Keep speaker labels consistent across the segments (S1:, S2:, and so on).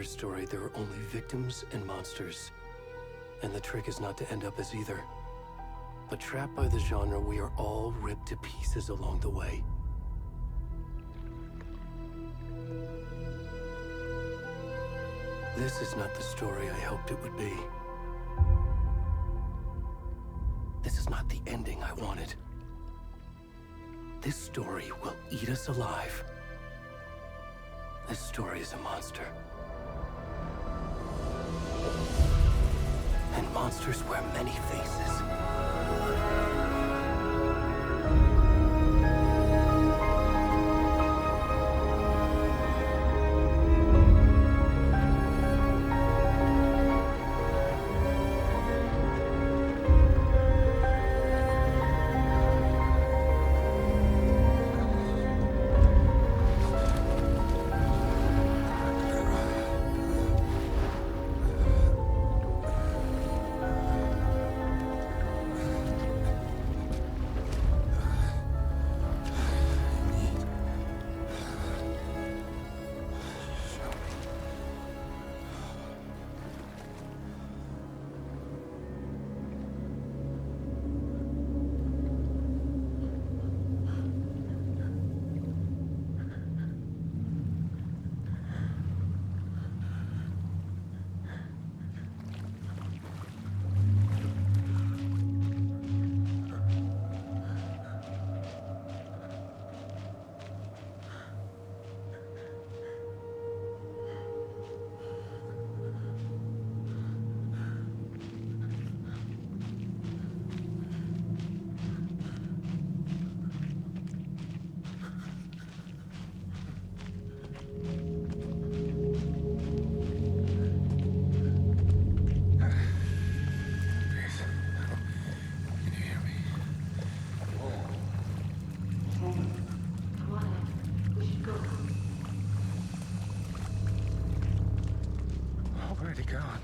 S1: horror story, there are only victims and monsters. And the trick is not to end up as either. But trapped by the genre, we are all ripped to pieces along the way. This is not the story I hoped it would be. This is not the ending I wanted. This story will eat us alive. This story is a monster. And monsters wear many faces.
S2: Already gone.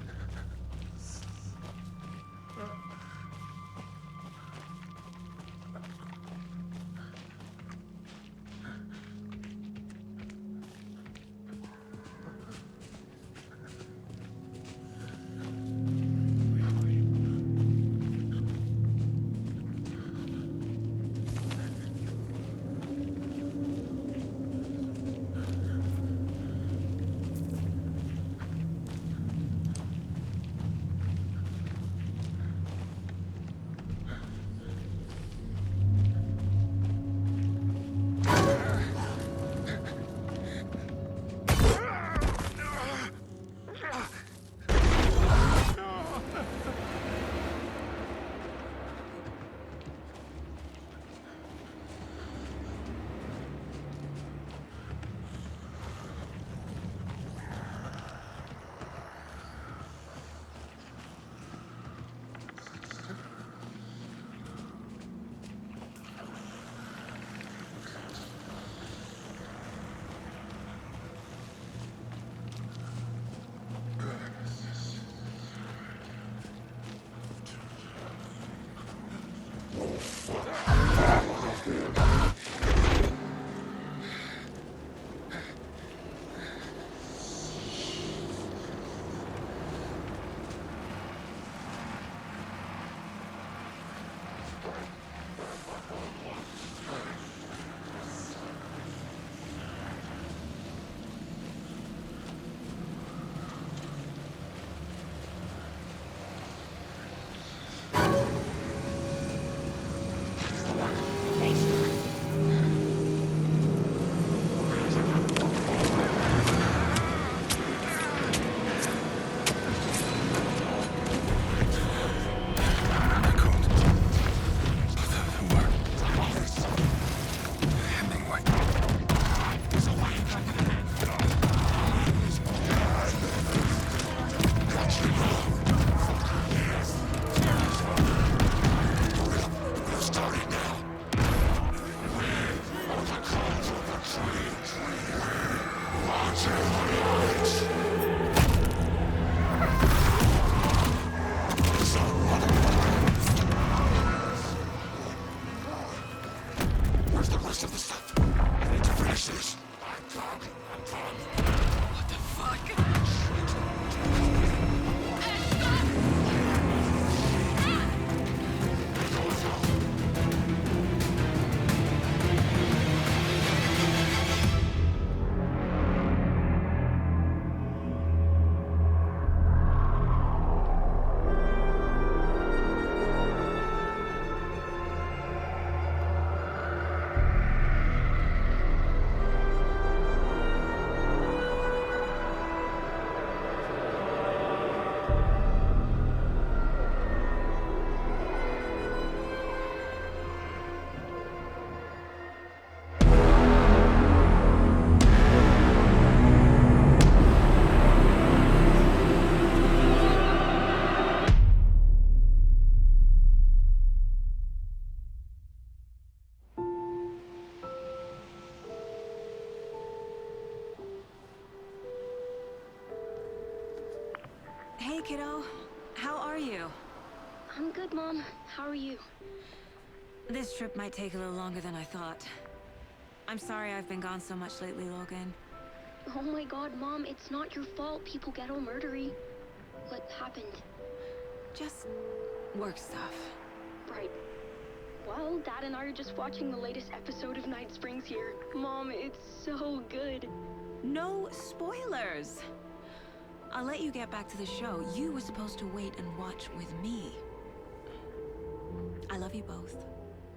S3: What the fuck?
S2: Hey, kiddo. How are you?
S3: I'm good, Mom. How are you?
S2: This trip might take a little longer than I thought. I'm sorry I've been gone so much lately, Logan.
S3: Oh my god, Mom, it's not your fault people get all murdery. What happened?
S2: Just work stuff.
S3: Right. Well, Dad and I are just watching the latest episode of Night Springs here. Mom, it's so good.
S2: No spoilers! I'll let you get back to the show. You were supposed to wait and watch with me. I love you both.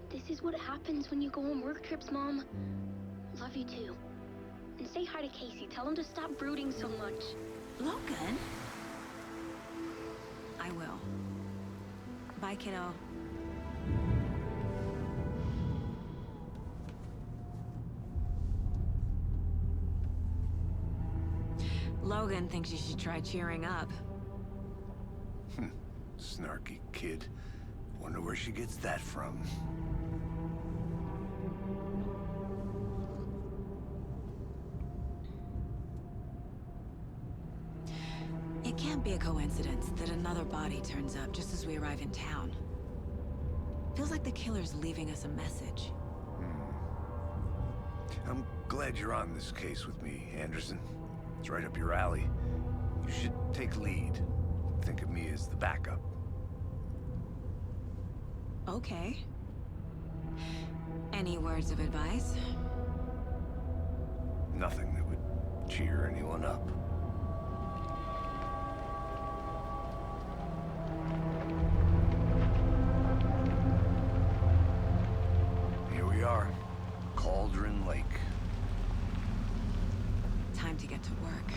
S3: This is what happens when you go on work trips, Mom. Love you too. And say hi to Casey. Tell him to stop brooding so much.
S2: Logan? I will. Bye, kiddo. Logan thinks you should try cheering up.
S4: Snarky kid. Wonder where she gets that from.
S2: It can't be a coincidence that another body turns up just as we arrive in town. Feels like the killer's leaving us a message.
S4: I'm glad you're on this case with me, Anderson. It's right up your alley. You should take lead. Think of me as the backup.
S2: Okay. Any words of advice?
S4: Nothing that would cheer anyone up. Here we are. Cauldron Lake.
S2: Time to get to work.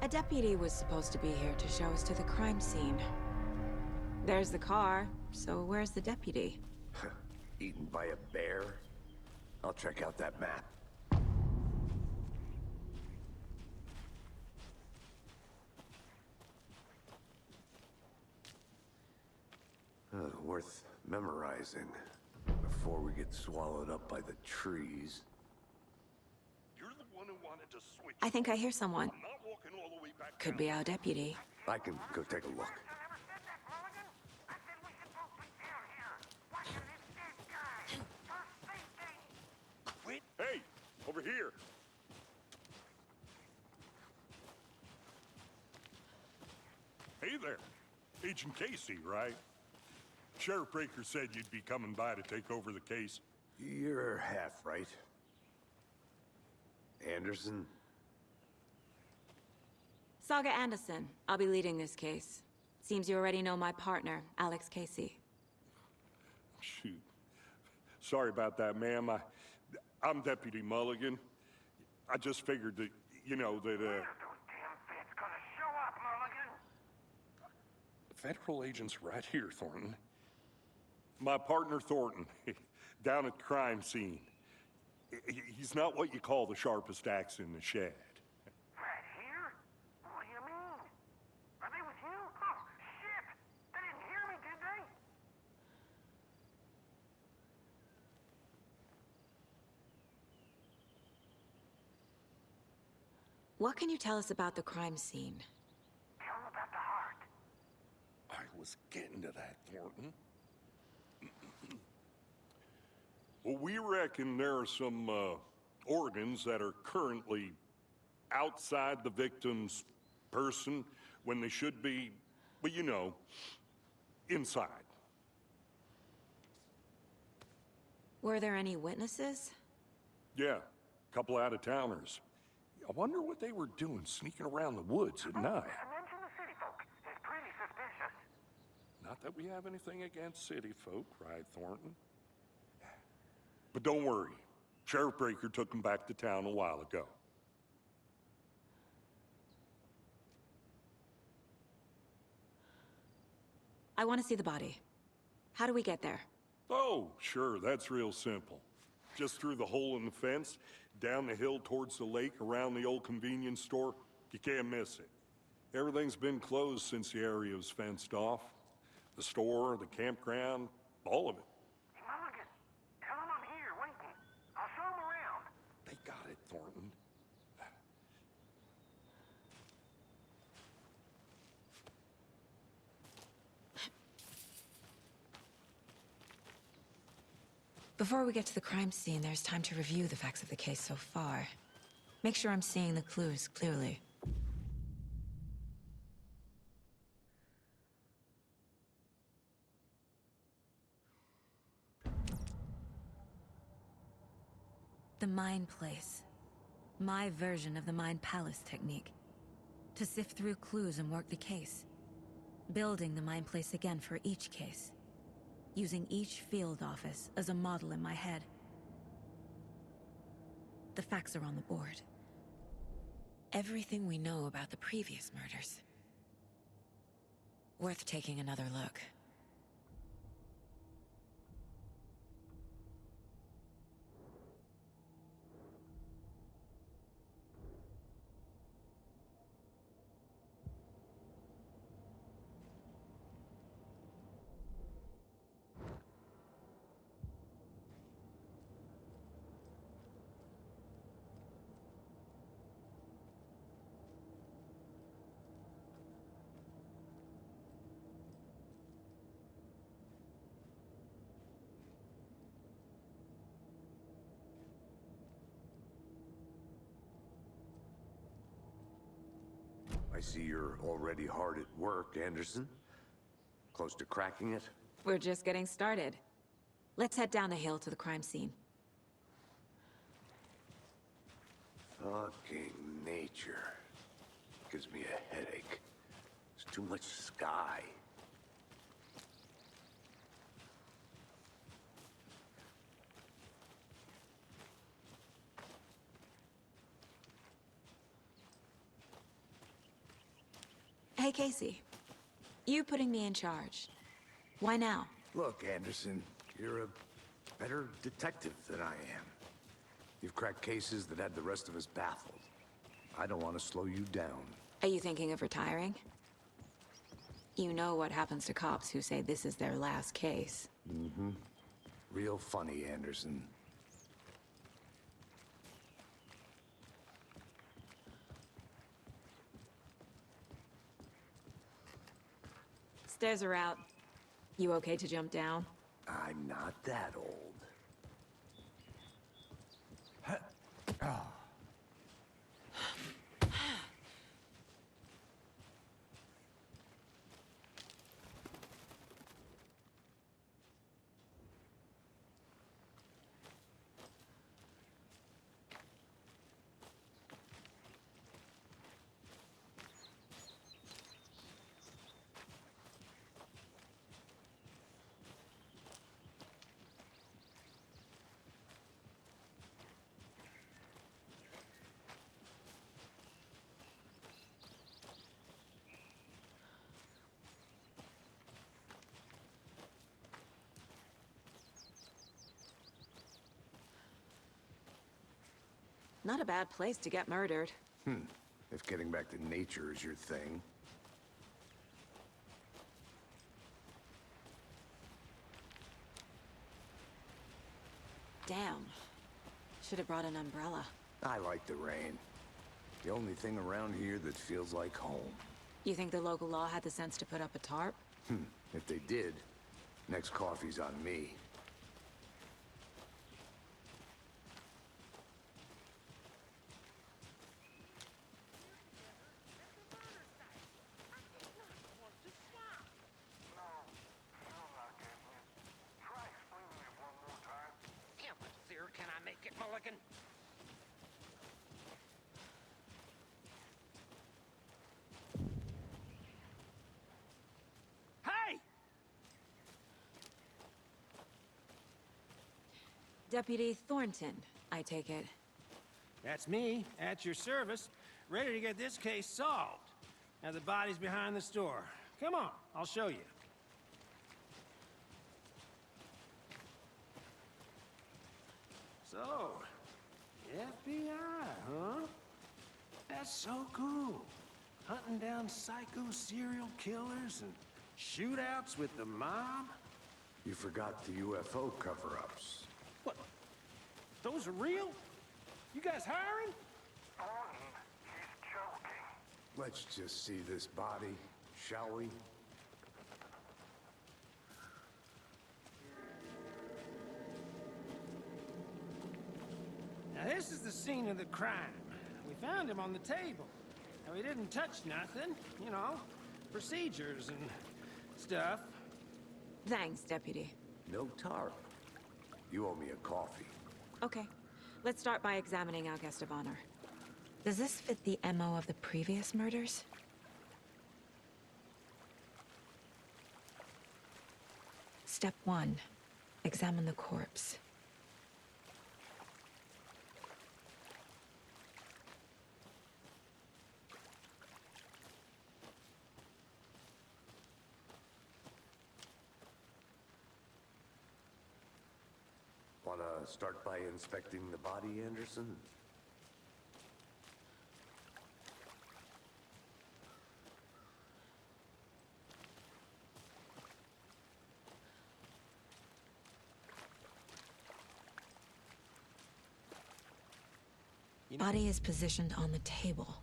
S2: A deputy was supposed to be here to show us to the crime scene. There's the car, so where's the deputy?
S4: Eaten by a bear? I'll check out that map. Worth memorizing before we get swallowed up by the trees.
S5: You're the one who wanted to switch.
S2: I think I hear someone.
S5: I'm not walking all the way back
S2: Could
S5: down.
S2: be our deputy.
S4: I can go take a look.
S5: Wait. Hey, over here. Hey there. Agent Casey, right? Sheriff Breaker said you'd be coming by to take over the case.
S4: You're half right. Anderson?
S2: Saga Anderson. I'll be leading this case. Seems you already know my partner, Alex Casey.
S5: Shoot. Sorry about that, ma'am. I'm Deputy Mulligan. I just figured that, that,
S6: Those damn feds gonna show up, Mulligan.
S5: Federal agent's right here, Thornton. My partner, Thornton, down at the crime scene. He's not what you call the sharpest axe in the shed.
S6: Right here? What do you mean? Are they with you? Oh, shit! They didn't hear me, did they?
S2: What can you tell us about the crime scene?
S6: Tell them about the heart.
S5: I was getting to that, Thornton. Well, we reckon there are some organs that are currently outside the victim's person when they should be, well, inside.
S2: Were there any witnesses?
S5: Yeah, a couple out-of-towners. I wonder what they were doing sneaking around the woods at night.
S6: Mention the city folk. It's pretty suspicious.
S5: Not that we have anything against city folk, right, Thornton? But don't worry. Sheriff Breaker took them back to town a while ago.
S2: I want to see the body. How do we get there?
S5: Oh, sure, that's real simple. Just through the hole in the fence, down the hill towards the lake, around the old convenience store. You can't miss it. Everything's been closed since the area was fenced off. The store, the campground, all of it.
S6: Hey, Mulligan, tell him I'm here waiting. I'll show him around.
S5: They got it, Thornton.
S2: Before we get to the crime scene, there's time to review the facts of the case so far. Make sure I'm seeing the clues clearly. The Mind Place. My version of the Mind Palace technique. To sift through clues and work the case. Building the Mind Place again for each case. Using each field office as a model in my head. The facts are on the board. Everything we know about the previous murders. Worth taking another look.
S4: I see you're already hard at work, Anderson. Close to cracking it?
S2: We're just getting started. Let's head down the hill to the crime scene.
S4: Fucking nature. Gives me a headache. There's too much sky.
S2: Hey, Casey. You putting me in charge. Why now?
S4: Look, Anderson, you're a better detective than I am. You've cracked cases that had the rest of us baffled. I don't want to slow you down.
S2: Are you thinking of retiring? You know what happens to cops who say this is their last case.
S4: Mm-hmm. Real funny, Anderson.
S2: Stairs are out. You okay to jump down?
S4: I'm not that old.
S2: Not a bad place to get murdered.
S4: If getting back to nature is your thing.
S2: Damn. Should have brought an umbrella.
S4: I like the rain. The only thing around here that feels like home.
S2: You think the local law had the sense to put up a tarp?
S4: If they did, next coffee's on me.
S6: Can I make it, Mulligan? Hey!
S2: Deputy Thornton, I take it.
S7: That's me, at your service, ready to get this case solved. Now the body's behind the store. Come on, I'll show you. So, FBI, huh? That's so cool. Hunting down psycho serial killers and Shootouts with the mob?
S4: You forgot the UFO cover-ups.
S7: What? Those are real? You guys hiring?
S6: Thornton, he's joking.
S4: Let's just see this body, shall we?
S7: Now this is the scene of the crime. We found him on the table. Now we didn't touch nothing, you know, procedures and stuff.
S2: Thanks, Deputy.
S4: No tarp. You owe me a coffee.
S2: Okay. Let's start by examining our guest of honor. Does this fit the MO of the previous murders? Step 1. Examine the corpse.
S4: Wanna start by inspecting the body, Anderson?
S2: Body is positioned on the table.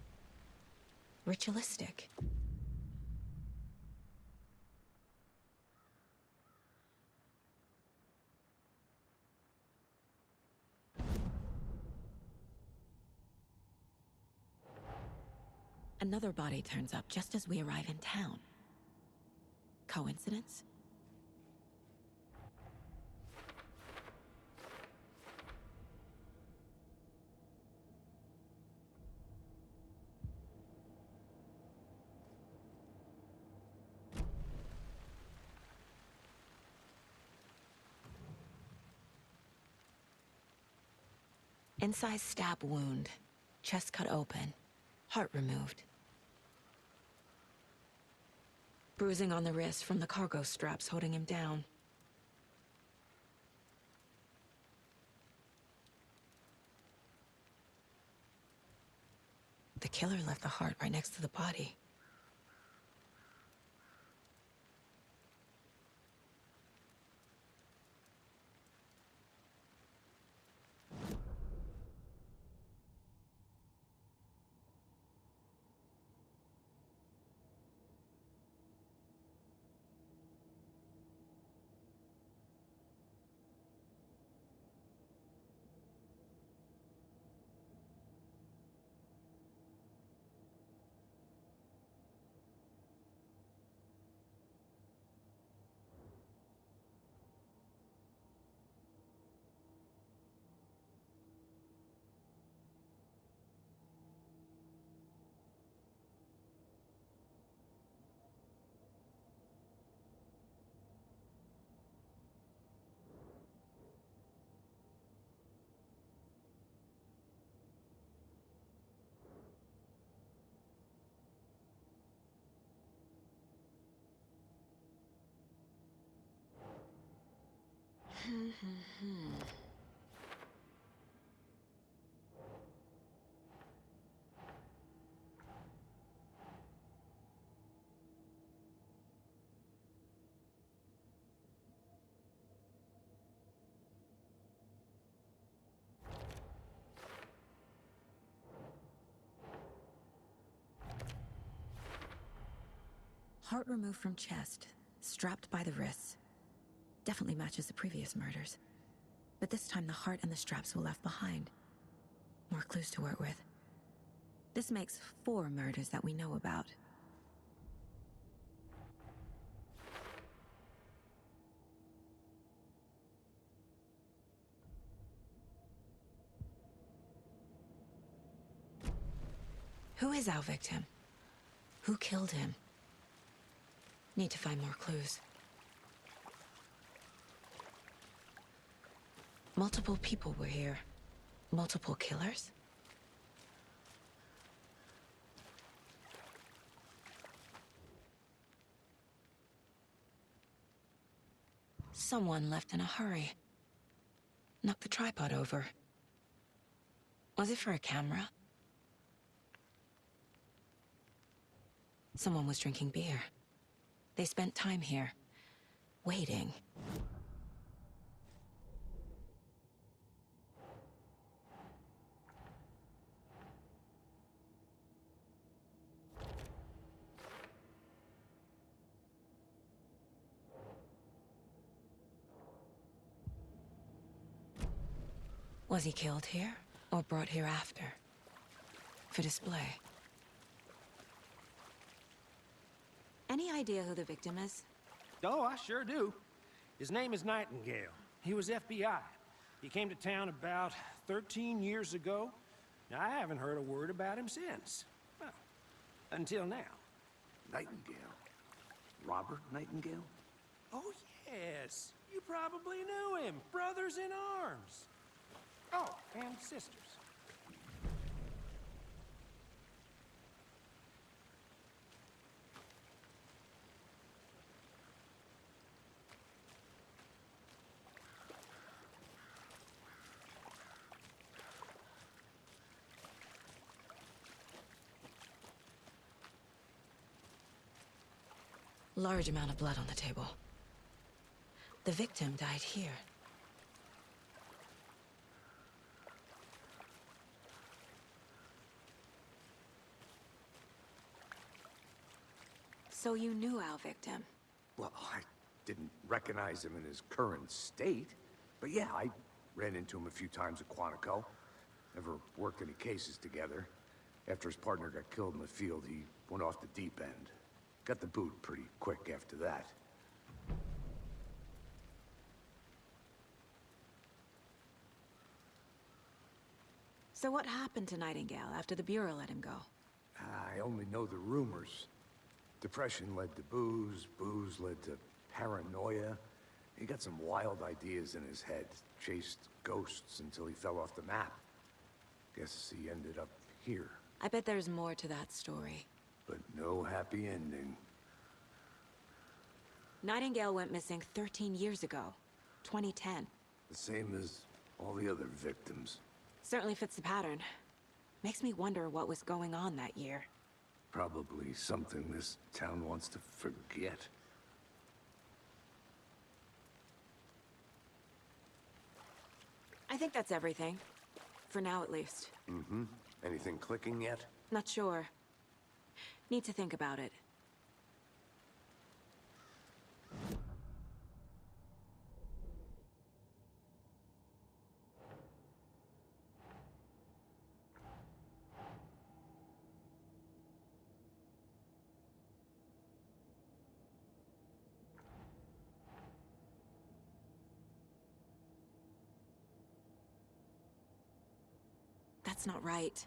S2: Ritualistic. Another body turns up just as we arrive in town. Coincidence? Incised stab wound. Chest cut open. Heart removed. Bruising on the wrist from the cargo straps holding him down. The killer left the heart right next to the body. Heart removed from chest, strapped by the wrists. Definitely matches the previous murders. But this time the heart and the straps were left behind. More clues to work with. This makes 4 murders that we know about. Who is our victim? Who killed him? Need to find more clues. Multiple people were here. Multiple killers? Someone left in a hurry. Knocked the tripod over. Was it for a camera? Someone was drinking beer. They spent time here, waiting. Was he killed here, or brought here after? For display? Any idea who the victim is?
S7: Oh, I sure do. His name is Nightingale. He was FBI. He came to town about 13 years ago. I haven't heard a word about him since. Well, until now.
S4: Nightingale? Robert Nightingale?
S7: Oh, yes. You probably knew him. Brothers in arms. Oh, and sisters.
S2: Large amount of blood on the table. The victim died here. So you knew our victim?
S4: Well, I didn't recognize him in his current state. But yeah, I ran into him a few times at Quantico. Never worked any cases together. After his partner got killed in the field, he went off the deep end. Got the boot pretty quick after that.
S2: So what happened to Nightingale after the Bureau let him go?
S4: I only know the rumors. Depression led to booze, booze led to paranoia. He got some wild ideas in his head, chased ghosts until he fell off the map. Guess he ended up here.
S2: I bet there's more to that story.
S4: But no happy ending.
S2: Nightingale went missing 13 years ago, 2010.
S4: The same as all the other victims.
S2: Certainly fits the pattern. Makes me wonder what was going on that year.
S4: Probably something this town wants to forget.
S2: I think that's everything. For now, at least.
S4: Mm-hmm. Anything clicking yet?
S2: Not sure. Need to think about it. That's not right.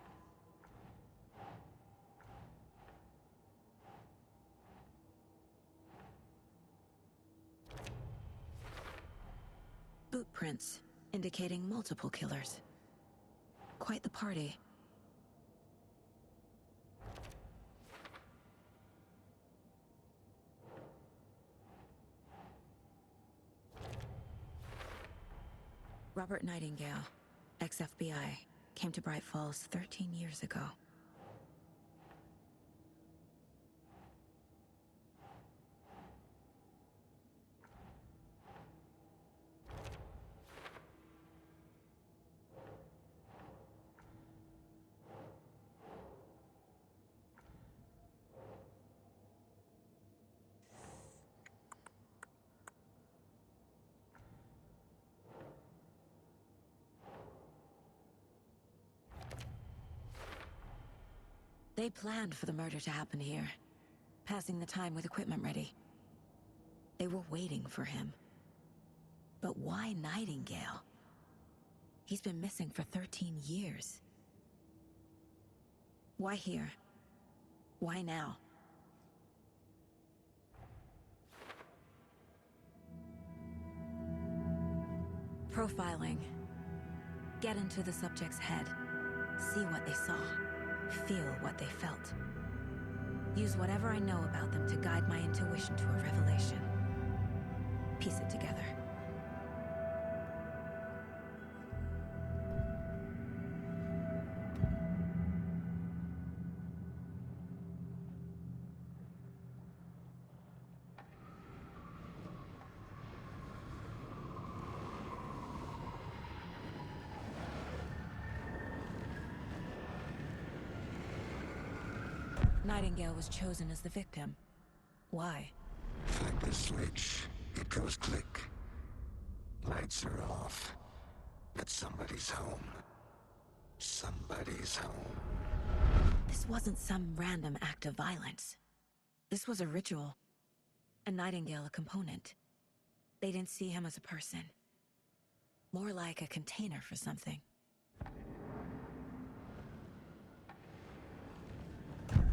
S2: Boot prints, indicating multiple killers. Quite the party. Robert Nightingale, ex-FBI, came to Bright Falls 13 years ago. They planned for the murder to happen here, passing the time with equipment ready. They were waiting for him. But why Nightingale? He's been missing for 13 years. Why here? Why now? Profiling. Get into the subject's head. See what they saw. Feel what they felt. Use whatever I know about them to guide my intuition to a revelation. Piece it together. Nightingale was chosen as the victim. Why?
S8: Flip the switch. It goes click. Lights are off. But somebody's home. Somebody's home.
S2: This wasn't some random act of violence. This was a ritual. A Nightingale a component. They didn't see him as a person. More like a container for something.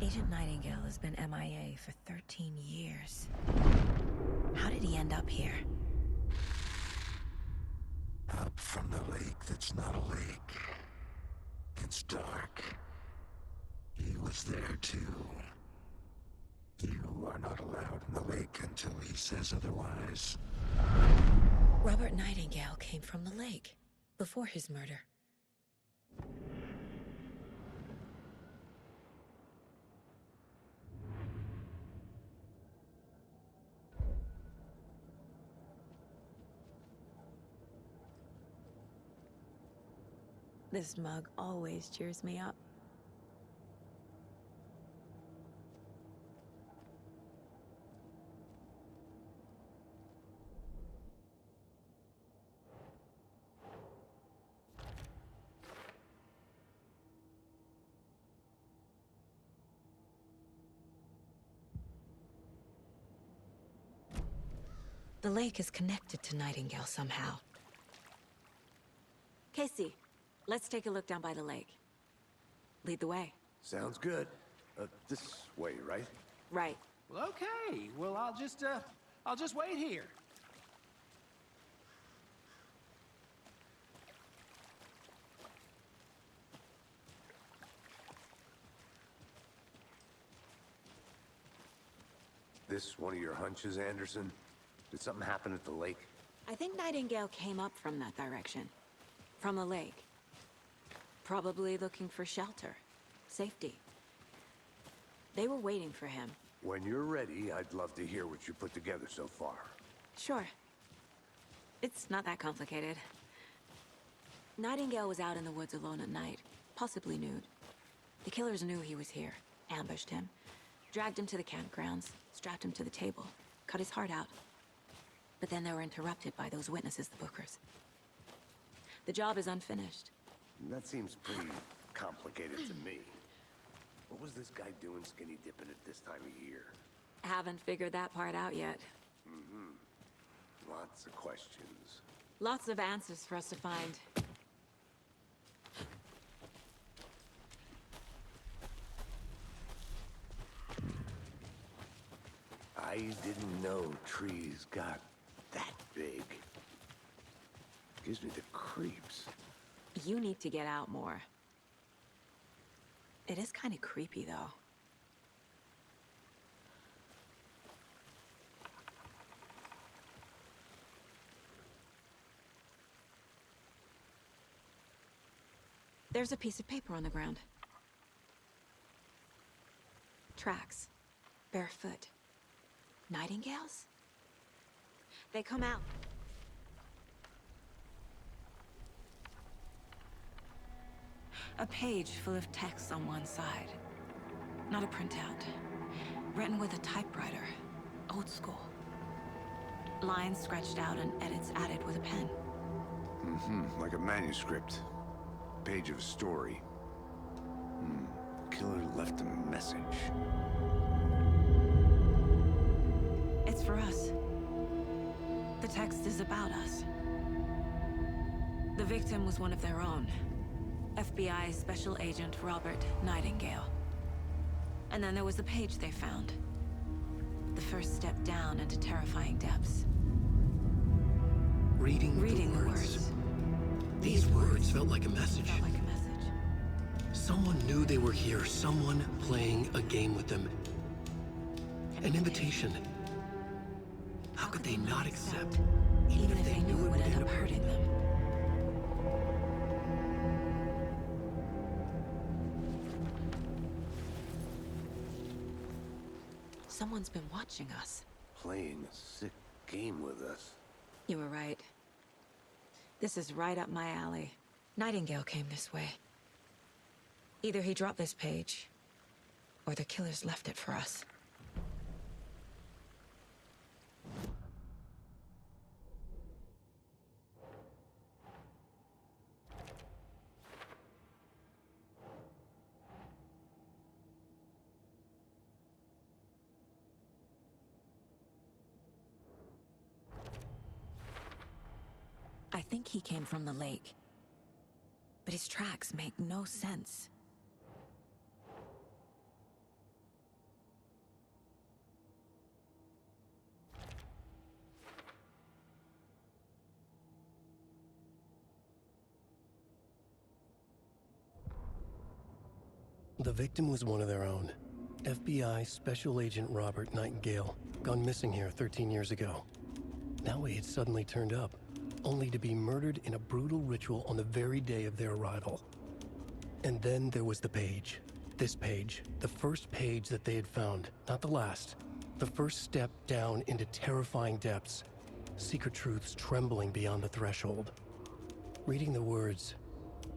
S2: Agent Nightingale has been MIA for 13 years. How did he end up here?
S8: Up from the lake that's not a lake. It's dark. He was there too. You are not allowed in the lake until he says otherwise.
S2: Robert Nightingale came from the lake, before his murder. This mug always cheers me up. The lake is connected to Nightingale somehow. Casey, let's take a look down by the lake. Lead the way.
S4: Sounds good. This way, right?
S2: Right.
S7: Well, okay. Well, I'll just wait here.
S4: This one of your hunches, Anderson? Did something happen at the lake?
S2: I think Nightingale came up from that direction. From the lake. Probably looking for shelter. Safety. They were waiting for him.
S4: When you're ready, I'd love to hear what you put together so far.
S2: Sure. It's not that complicated. Nightingale was out in the woods alone at night, possibly nude. The killers knew he was here, ambushed him, dragged him to the campgrounds, strapped him to the table, cut his heart out. But then they were interrupted by those witnesses, the Bookers. The job is unfinished.
S4: That seems pretty complicated to me. What was this guy doing skinny dipping at this time of year?
S2: Haven't figured that part out yet.
S4: Lots of questions.
S2: Lots of answers for us to find.
S4: I didn't know trees got that big. Gives me the creeps.
S2: You need to get out more. It is kind of creepy, though. There's a piece of paper on the ground. Tracks. Barefoot. Nightingales? They come out. A page full of text on one side. Not a printout. Written with a typewriter. Old school. Lines scratched out and edits added with a pen.
S4: Like a manuscript. Page of a story. Killer left a message.
S2: It's for us. The text is about us. The victim was one of their own. FBI Special Agent Robert Nightingale. And then there was the page they found. The first step down into terrifying depths.
S1: Reading the words. These words felt like a message.
S2: Felt like a message.
S1: Someone knew they were here, someone playing a game with them. An invitation. How could they not accept,
S2: Even if they knew it would end up hurting them. Someone's been watching us.
S4: Playing a sick game with us.
S2: You were right. This is right up my alley. Nightingale came this way. Either he dropped this page, Or the killers left it for us. I think he came from the lake. But his tracks make no sense.
S1: The victim was one of their own. FBI Special Agent Robert Nightingale, gone missing here 13 years ago. Now he had suddenly turned up, only to be murdered in a brutal ritual on the very day of their arrival. And then there was the page. This page, the first page that they had found, not the last. The first step down into terrifying depths. Secret truths trembling beyond the threshold. Reading the words,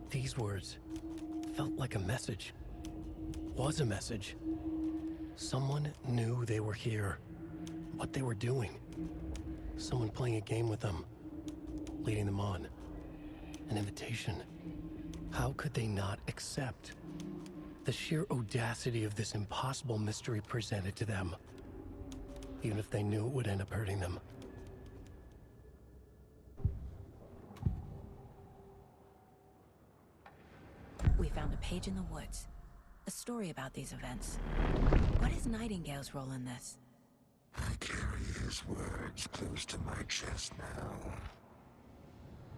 S1: these words, felt like a message. Was a message. Someone knew they were here, what they were doing. Someone playing a game with them, leading them on. An invitation. How could they not accept? The sheer audacity of this impossible mystery presented to them, even if they knew it would end up hurting them.
S2: We found a page in the woods. A story about these events. What is Nightingale's role in this?
S8: I carry his words close to my chest now.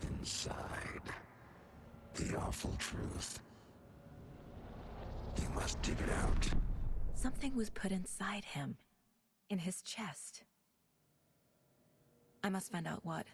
S8: Inside, the awful truth. You must dig it out.
S2: Something was put inside him. In his chest. I must find out what.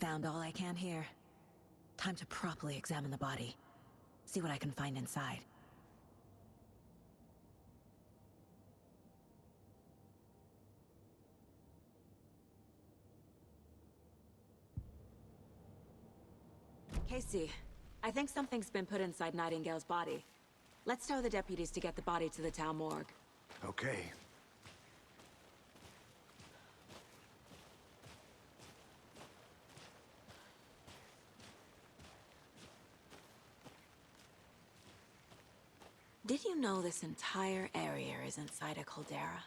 S2: Found all I can here. Time to properly examine the body. See what I can find inside. Casey, I think something's been put inside Nightingale's body. Let's tell the deputies to get the body to the town morgue.
S4: Okay.
S2: Did you know this entire area is inside a caldera?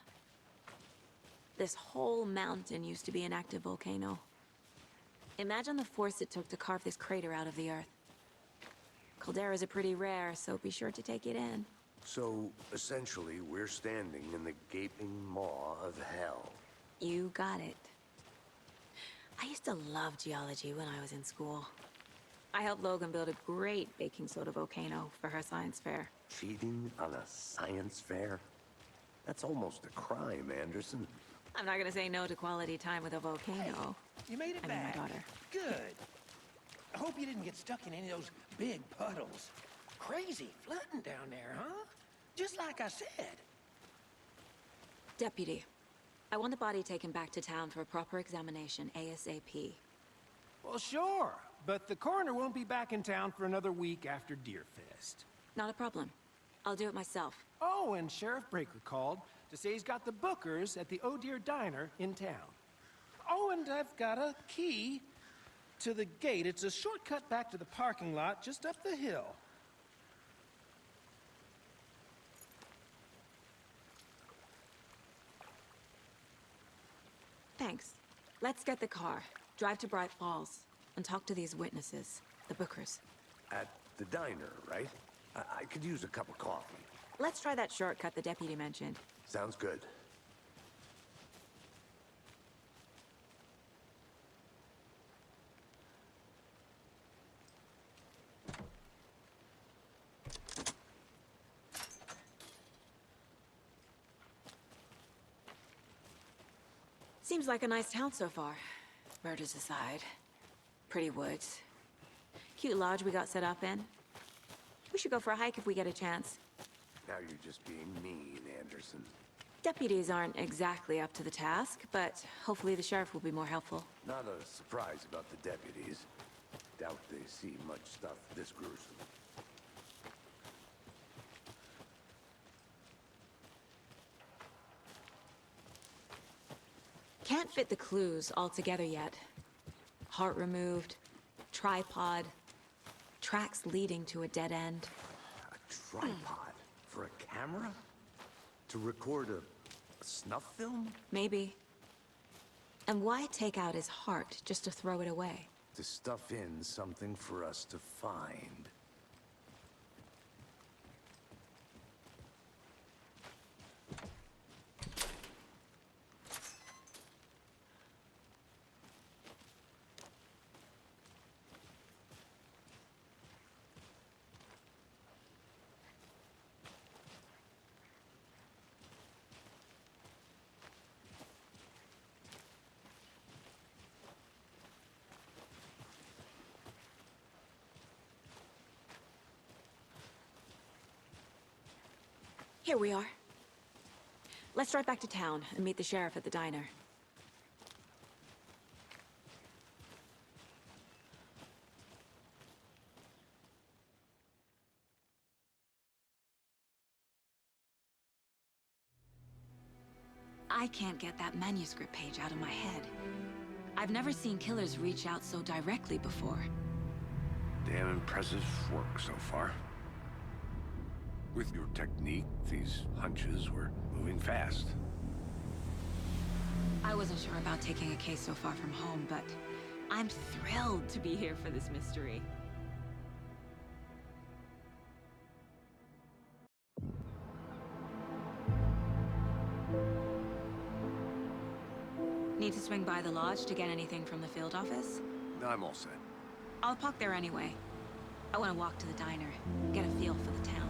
S2: This whole mountain used to be an active volcano. Imagine the force it took to carve this crater out of the earth. Calderas are pretty rare, so be sure to take it in.
S4: So, essentially, we're standing in the gaping maw of hell.
S2: You got it. I used to love geology when I was in school. I helped Logan build a great baking soda volcano for her science fair.
S4: Cheating on a science fair? That's almost a crime, Anderson.
S2: I'm not gonna say no to quality time with a volcano.
S7: You made it
S2: I mean, my
S7: back.
S2: daughter.
S7: Good. I hope you didn't get stuck in any of those big puddles. Crazy flooding down there, huh? Just like I said.
S2: Deputy, I want the body taken back to town for a proper examination ASAP.
S7: Well, sure. But the coroner won't be back in town for another week after Deerfest.
S2: Not a problem. I'll do it myself.
S7: Oh, and Sheriff Breaker called to say he's got the Bookers at the Oh Dear Diner in town. Oh, and I've got a key to the gate. It's a shortcut back to the parking lot just up the hill.
S2: Thanks. Let's get the car, drive to Bright Falls, and talk to these witnesses, the Bookers.
S4: At the diner, right? I could use a cup of coffee.
S2: Let's try that shortcut the deputy mentioned.
S4: Sounds good.
S2: Seems like a nice town so far. Murders aside. Pretty woods. Cute lodge we got set up in. We should go for a hike if we get a chance.
S4: Now you're just being mean, Anderson.
S2: Deputies aren't exactly up to the task, but hopefully the sheriff will be more helpful.
S4: Not a surprise about the deputies. Doubt they see much stuff this gruesome.
S2: Can't fit the clues all together yet. Heart removed, tripod, tracks leading to a dead end.
S4: A tripod? For a camera? To record a snuff film?
S2: Maybe. And why take out his heart just to throw it away?
S4: To stuff in something for us to find.
S2: Here we are. Let's drive back to town and meet the sheriff at the diner. I can't get that manuscript page out of my head. I've never seen killers reach out so directly before.
S4: Damn impressive work so far. With your technique, these hunches were moving fast.
S2: I wasn't sure about taking a case so far from home, but I'm thrilled to be here for this mystery. Need to swing by the lodge to get anything from the field office?
S4: I'm all set.
S2: I'll park there anyway. I want to walk to the diner, get a feel for the town.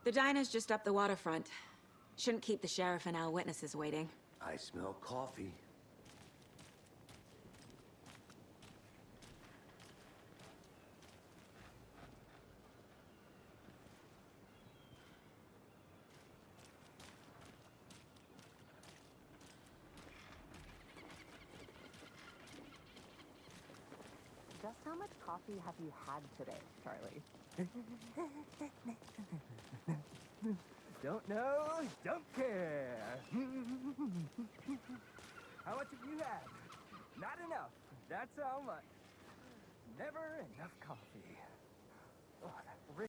S2: The diner's just up the waterfront. Shouldn't keep the sheriff and our witnesses waiting.
S4: I smell coffee.
S9: Just how much coffee have you had today, Charlie? Don't know, don't care. How much have you had? Not enough. That's how much. Never enough coffee. Oh, that